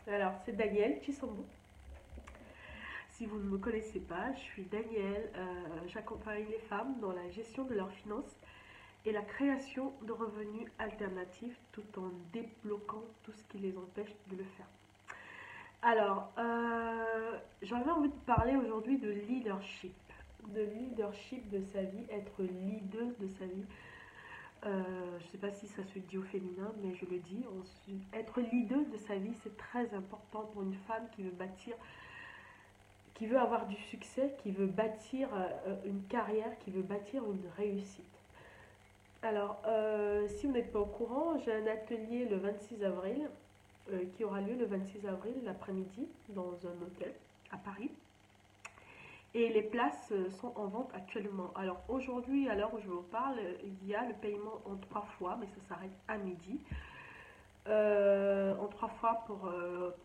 Alors, c'est Daniel Chisombo. Si vous ne me connaissez pas, je suis Daniel. J'accompagne les femmes dans la gestion de leurs finances et la création de revenus alternatifs tout en débloquant tout ce qui les empêche de le faire. Alors, j'avais envie de parler aujourd'hui de leadership. De leadership de sa vie, être leader de sa vie. Je ne sais pas si ça se dit au féminin, mais je le dis. Être leader de sa vie, c'est très important pour une femme qui veut bâtir, qui veut avoir du succès, qui veut bâtir une carrière, qui veut bâtir une réussite. Alors, si vous n'êtes pas au courant, j'ai un atelier le 26 avril qui aura lieu le 26 avril l'après-midi dans un hôtel à Paris. Et les places sont en vente actuellement. Alors aujourd'hui, à l'heure où je vous parle, il y a le paiement en 3 fois, mais ça s'arrête à midi. En 3 fois pour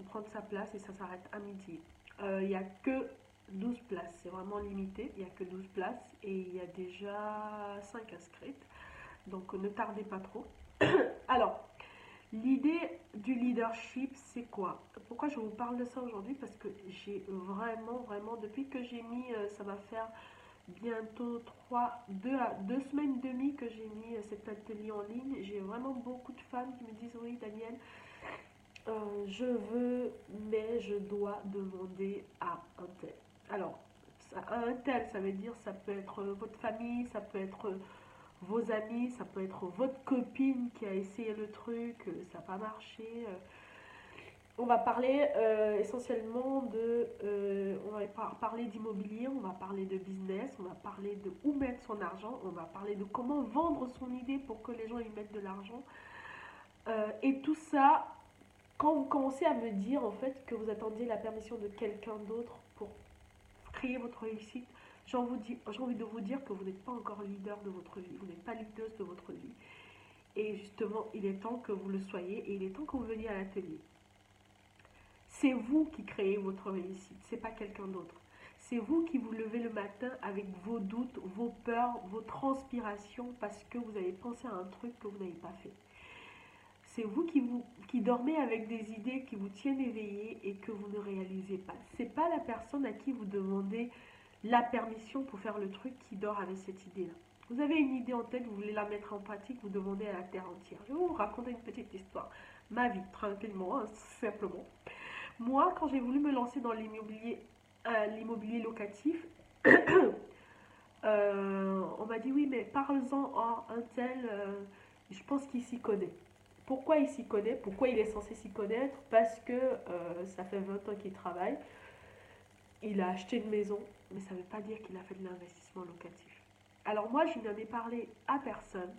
prendre sa place et ça s'arrête à midi. Il n'y a que 12 places, c'est vraiment limité. Il n'y a que 12 places et il y a déjà 5 inscrites. Donc ne tardez pas trop. Alors, l'idée du leadership, c'est quoi? Pourquoi je vous parle de ça aujourd'hui? Parce que j'ai vraiment, depuis que j'ai mis, ça va faire bientôt 2 semaines et demie que j'ai mis cet atelier en ligne, j'ai vraiment beaucoup de femmes qui me disent oui Daniel, je veux, mais je dois demander à un tel. Alors, à un tel, ça veut dire ça peut être votre famille, ça peut être vos amis, ça peut être votre copine qui a essayé le truc, ça n'a pas marché. On va parler essentiellement on va parler d'immobilier, on va parler de business, on va parler de où mettre son argent, on va parler de comment vendre son idée pour que les gens y mettent de l'argent. Et tout ça, quand vous commencez à me dire en fait que vous attendiez la permission de quelqu'un d'autre pour créer votre réussite, j'ai envie de vous dire que vous n'êtes pas encore leader de votre vie, vous n'êtes pas leader de votre vie. Et justement, il est temps que vous le soyez et il est temps que vous veniez à l'atelier. C'est vous qui créez votre réussite, c'est pas quelqu'un d'autre. C'est vous qui vous levez le matin avec vos doutes, vos peurs, vos transpirations parce que vous avez pensé à un truc que vous n'avez pas fait. C'est vous qui dormez avec des idées qui vous tiennent éveillé et que vous ne réalisez pas. C'est pas la personne à qui vous demandez la permission pour faire le truc qui dort avec cette idée-là. Vous avez une idée en tête, vous voulez la mettre en pratique, vous demandez à la terre entière. Je vais vous raconter une petite histoire. Ma vie, tranquillement, hein, simplement. Moi, quand j'ai voulu me lancer dans l'immobilier locatif, on m'a dit oui, mais parle-en à un tel, je pense qu'il s'y connaît. Pourquoi il s'y connaît? Pourquoi il est censé s'y connaître? Parce que ça fait 20 ans qu'il travaille, il a acheté une maison, mais ça ne veut pas dire qu'il a fait de l'investissement locatif. Alors moi, je n'en ai parlé à personne,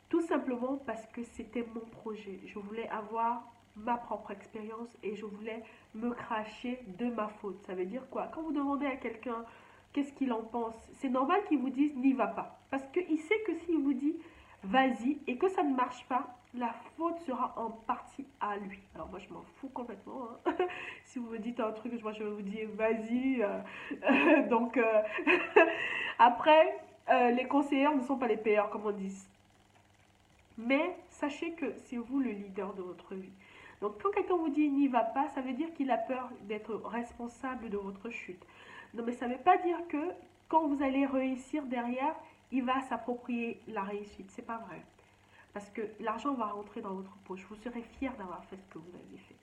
tout simplement parce que c'était mon projet. Je voulais avoir ma propre expérience et je voulais me cracher de ma faute. Ça veut dire quoi? Quand vous demandez à quelqu'un qu'est-ce qu'il en pense, c'est normal qu'il vous dise n'y va pas. Parce qu'il sait que s'il vous dit vas-y et que ça ne marche pas, la faute sera en partie à lui. Alors moi je m'en fous complètement. Hein. Si vous me dites un truc, moi je vais vous dire vas-y. Donc après, les conseillers ne sont pas les payeurs comme on dit. Mais sachez que c'est vous le leader de votre vie. Donc quand quelqu'un vous dit n'y va pas, ça veut dire qu'il a peur d'être responsable de votre chute. Non mais ça ne veut pas dire que quand vous allez réussir derrière, il va s'approprier la réussite. C'est pas vrai. Parce que l'argent va rentrer dans votre poche. Vous serez fier d'avoir fait ce que vous avez fait.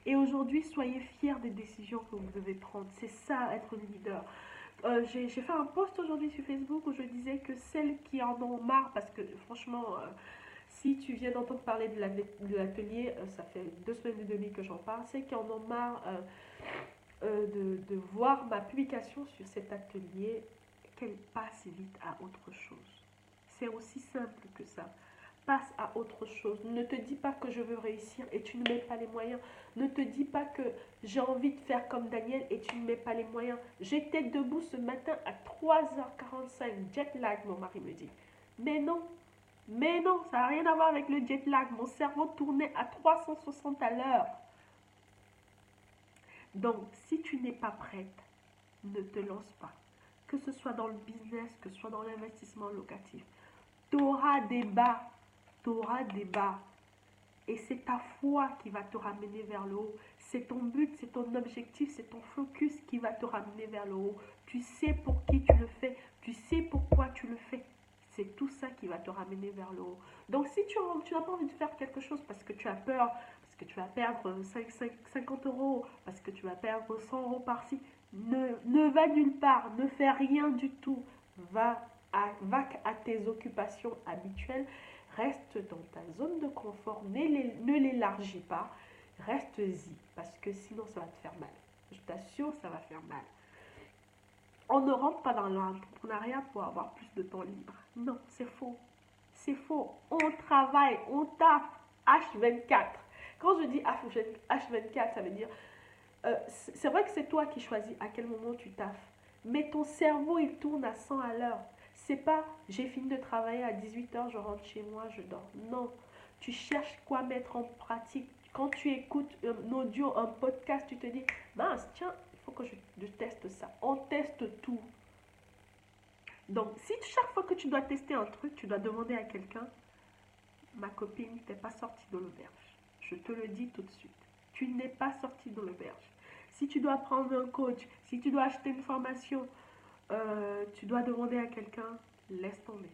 Et aujourd'hui, soyez fiers des décisions que vous devez prendre. C'est ça, être leader. J'ai fait un post aujourd'hui sur Facebook où je disais que celles qui en ont marre, parce que franchement, si tu viens d'entendre parler de l'atelier, ça fait 2 semaines et demie que j'en parle, celles qui en ont marre de voir ma publication sur cet atelier, qu'elles passent vite à autre chose. C'est aussi simple que ça. Passe à autre chose. Ne te dis pas que je veux réussir et tu ne mets pas les moyens. Ne te dis pas que j'ai envie de faire comme Daniel et tu ne mets pas les moyens. J'étais debout ce matin à 3h45, jet lag, mon mari me dit. Mais non, ça n'a rien à voir avec le jet lag. Mon cerveau tournait à 360 à l'heure. Donc, si tu n'es pas prête, ne te lance pas. Que ce soit dans le business, que ce soit dans l'investissement locatif. Tu auras des bas. Tu auras des bas. Et c'est ta foi qui va te ramener vers le haut. C'est ton but, c'est ton objectif, c'est ton focus qui va te ramener vers le haut. Tu sais pour qui tu le fais, tu sais pourquoi tu le fais. C'est tout ça qui va te ramener vers le haut. Donc si tu n'as pas envie de faire quelque chose parce que tu as peur, parce que tu vas perdre 50 euros, parce que tu vas perdre 100 euros par-ci, ne va nulle part, ne fais rien du tout. Va à tes occupations habituelles. Reste dans ta zone de confort, ne l'élargis pas, reste-y, parce que sinon ça va te faire mal. Je t'assure, ça va faire mal. On ne rentre pas dans l'entrepreneuriat pour avoir plus de temps libre. Non, c'est faux. C'est faux. On travaille, on taffe H24. Quand je dis H24, ça veut dire... c'est vrai que c'est toi qui choisis à quel moment tu taffes. Mais ton cerveau, il tourne à 100 à l'heure. C'est pas, j'ai fini de travailler à 18h, je rentre chez moi, je dors. Non. Tu cherches quoi mettre en pratique. Quand tu écoutes un audio, un podcast, tu te dis, mince, tiens, il faut que je teste ça. On teste tout. Donc, si chaque fois que tu dois tester un truc, tu dois demander à quelqu'un, ma copine, t'es pas sortie de l'auberge. Je te le dis tout de suite. Tu n'es pas sortie de l'auberge. Si tu dois prendre un coach, si tu dois acheter une formation, tu dois demander à quelqu'un, laisse tomber.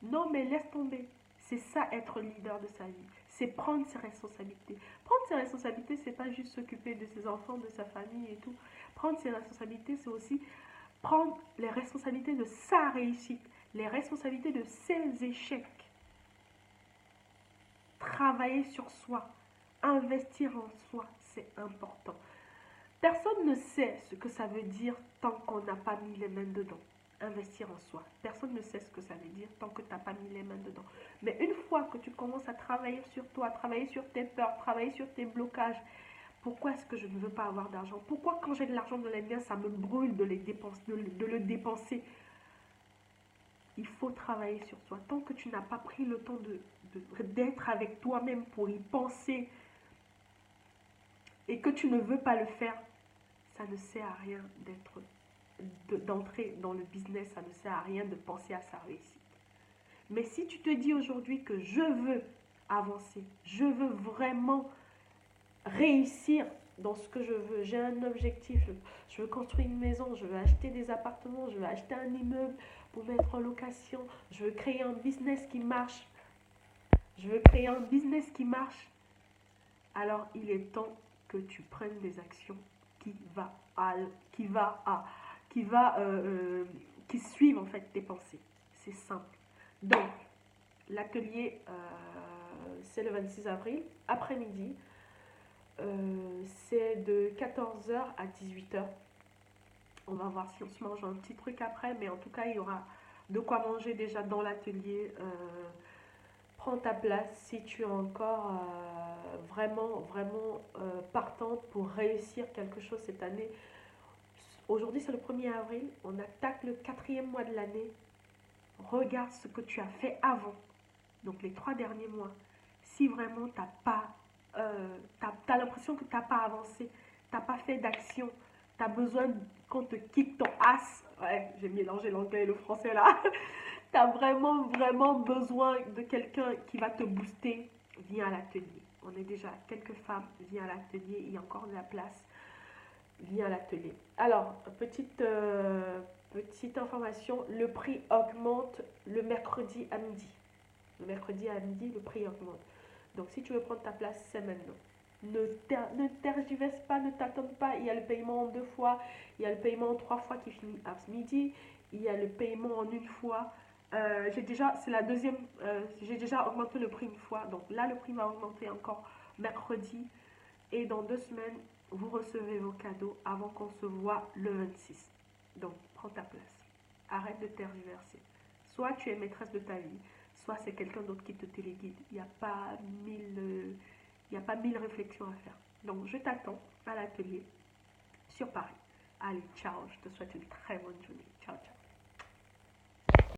Non, mais laisse tomber. C'est ça être leader de sa vie. C'est prendre ses responsabilités. Prendre ses responsabilités, c'est pas juste s'occuper de ses enfants, de sa famille et tout. Prendre ses responsabilités, c'est aussi prendre les responsabilités de sa réussite, les responsabilités de ses échecs. Travailler sur soi, investir en soi, c'est important. Personne ne sait ce que ça veut dire tant qu'on n'a pas mis les mains dedans. Investir en soi. Personne ne sait ce que ça veut dire tant que tu n'as pas mis les mains dedans. Mais une fois que tu commences à travailler sur toi, travailler sur tes peurs, travailler sur tes blocages, pourquoi est-ce que je ne veux pas avoir d'argent? Pourquoi quand j'ai de l'argent de les miens, ça me brûle de le dépenser? Il faut travailler sur toi. Tant que tu n'as pas pris le temps d'être avec toi-même pour y penser et que tu ne veux pas le faire, ça ne sert à rien d'entrer dans le business, ça ne sert à rien de penser à sa réussite. Mais si tu te dis aujourd'hui que je veux avancer, je veux vraiment réussir dans ce que je veux, j'ai un objectif, je veux construire une maison, je veux acheter des appartements, je veux acheter un immeuble pour mettre en location, je veux créer un business qui marche, alors il est temps que tu prennes des actions qui suivent en fait tes pensées. C'est simple. Donc, l'atelier, c'est le 26 avril, après-midi. C'est de 14h à 18h. On va voir si on se mange un petit truc après, mais en tout cas, il y aura de quoi manger déjà dans l'atelier. Prends ta place si tu es encore vraiment partante pour réussir quelque chose cette année. Aujourd'hui, c'est le 1er avril. On attaque le 4e mois de l'année. Regarde ce que tu as fait avant. Donc, les 3 derniers mois. Si vraiment tu n'as pas... t'as l'impression que tu n'as pas avancé, tu n'as pas fait d'action, tu as besoin qu'on te kick ton ass. Ouais, j'ai mélangé l'anglais et le français là. Tu as vraiment besoin de quelqu'un qui va te booster. Viens à l'atelier. On est déjà quelques femmes. Viens à l'atelier. Il y a encore de la place. Viens à l'atelier. Alors, petite information. Le prix augmente le mercredi à midi. Le mercredi à midi, le prix augmente. Donc, si tu veux prendre ta place, c'est maintenant. Ne tergiverse pas, ne t'attends pas. Il y a le paiement en 2 fois. Il y a le paiement en 3 fois qui finit à midi. Il y a le paiement en 1 fois. C'est la deuxième. J'ai déjà augmenté le prix 1 fois. Donc là, le prix va augmenter encore mercredi. Et dans 2 semaines, vous recevez vos cadeaux avant qu'on se voit le 26. Donc, prends ta place. Arrête de tergiverser. Soit tu es maîtresse de ta vie, soit c'est quelqu'un d'autre qui te téléguide. Il n'y a pas 1000 réflexions à faire. Donc, je t'attends à l'atelier sur Paris. Allez, ciao. Je te souhaite une très bonne journée. Ciao, ciao.